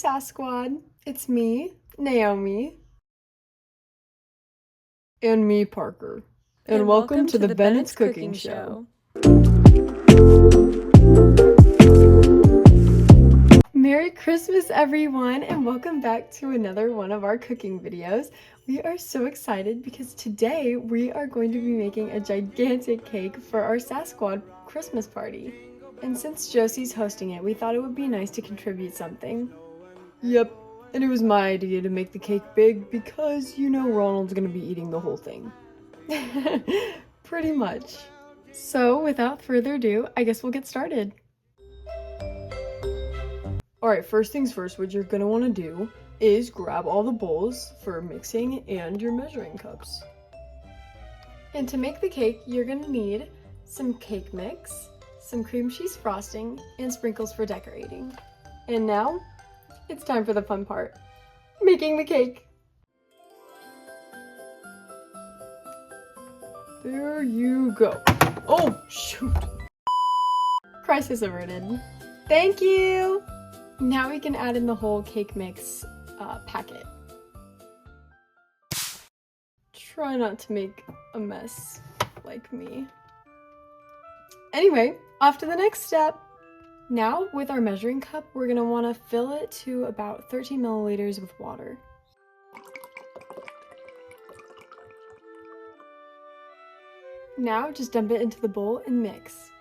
Sas Squad. It's me, Naomi. And me, Parker. And welcome to the Bennett's Cooking Show. Merry Christmas, everyone, and welcome back to another one of our cooking videos. We are so excited because today we are going to be making a gigantic cake for our Sas Squad Christmas party. And since Josie's hosting it, we thought it would be nice to contribute something. Yep, and it was my idea to make the cake big because, you know, Ronald's gonna be eating the whole thing. Pretty much. So, without further ado, I guess we'll get started. Alright, first things first, what you're gonna want to do is grab all the bowls for mixing and your measuring cups. And to make the cake, you're gonna need some cake mix, some cream cheese frosting, and sprinkles for decorating. And now, it's time for the fun part, making the cake. There you go. Oh, shoot. Crisis averted. Thank you. Now we can add in the whole cake mix packet. Try not to make a mess like me. Anyway, off to the next step. Now, with our measuring cup, we're gonna wanna fill it to about 13 milliliters with water. Now, just dump it into the bowl and mix.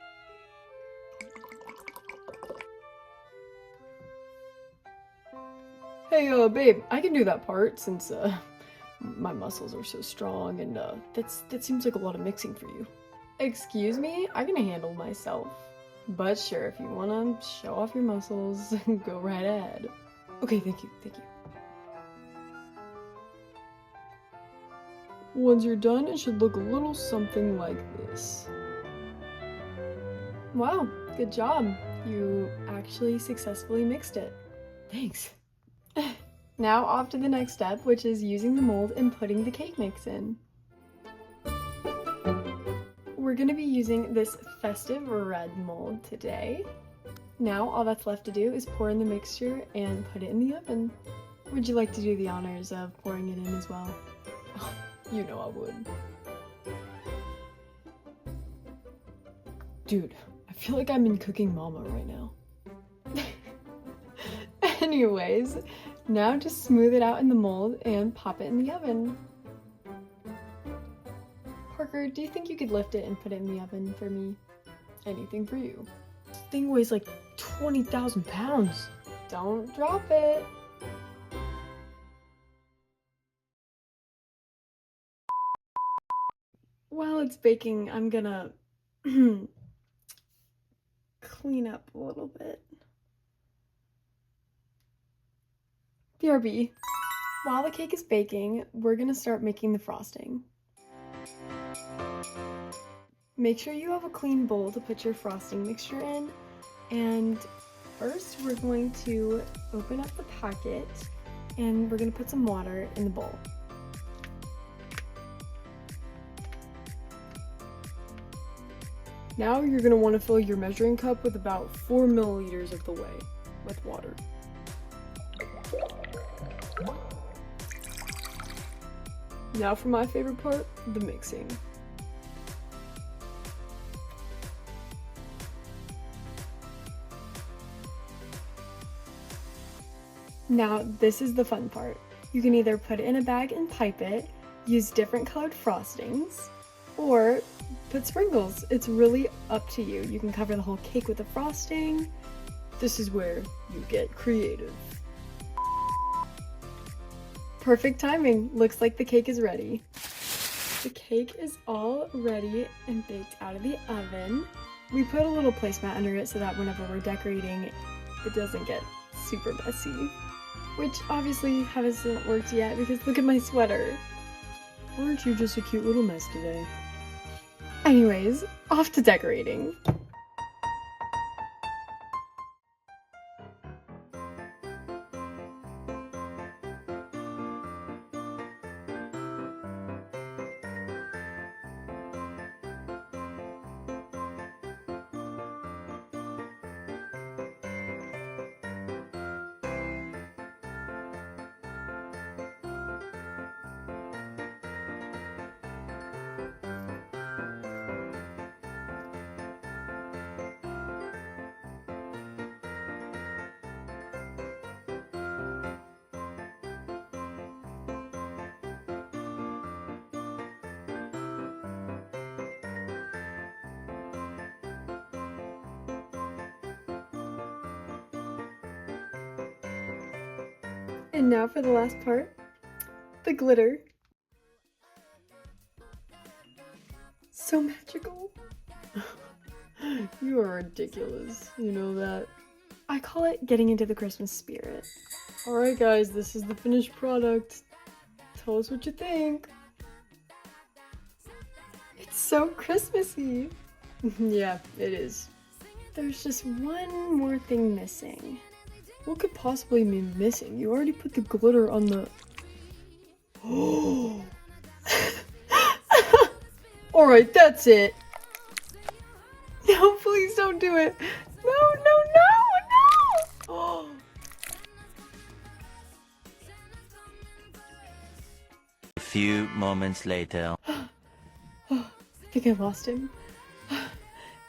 Hey, babe, I can do that part since, my muscles are so strong and, that seems like a lot of mixing for you. Excuse me? I can handle myself. But sure, if you wanna show off your muscles, go right ahead. Okay, thank you. Once you're done, it should look a little something like this. Wow, good job. You actually successfully mixed it. Thanks. Now off to the next step, which is using the mold and putting the cake mix in. We're gonna be using this festive red mold today. Now all that's left to do is pour in the mixture and put it in the oven. Would you like to do the honors of pouring it in as well? Oh, you know I would. Dude, I feel like I'm in Cooking Mama right now. Anyways, now just smooth it out in the mold and pop it in the oven. Parker, do you think you could lift it and put it in the oven for me? Anything for you. This thing weighs like 20,000 pounds. Don't drop it. While it's baking, I'm gonna clean up a little bit. BRB. While the cake is baking, we're gonna start making the frosting. Make sure you have a clean bowl to put your frosting mixture in, and first we're going to open up the packet and we're gonna put some water in the bowl. Now you're gonna want to fill your measuring cup with about 4 milliliters of the way with water. Now for my favorite part, the mixing. Now this is the fun part. You can either put it in a bag and pipe it, use different colored frostings, or put sprinkles. It's really up to you. You can cover the whole cake with the frosting. This is where you get creative. Perfect timing. Looks like the cake is ready. The cake is all ready and baked out of the oven. We put a little placemat under it so that whenever we're decorating, it doesn't get super messy. Which obviously hasn't worked yet because look at my sweater. Aren't you just a cute little mess today? Anyways, off to decorating. And now for the last part, the glitter. So magical. You are ridiculous, you know that. I call it getting into the Christmas spirit. Alright guys, this is the finished product. Tell us what you think. It's so Christmassy. Yeah, it is. There's just one more thing missing. What could possibly be missing? You already put the glitter on the... Oh! Alright, that's it. No, please don't do it. No, no, no, no! A few moments later. I think I lost him.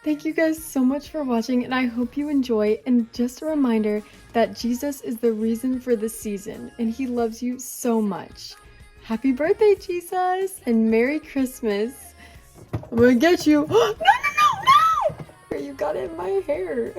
Thank you guys so much for watching, and I hope you enjoy. And just a reminder that Jesus is the reason for this season, and he loves you so much. Happy birthday, Jesus, and Merry Christmas. I'm gonna get you. No, no, no, no! You got it in my hair.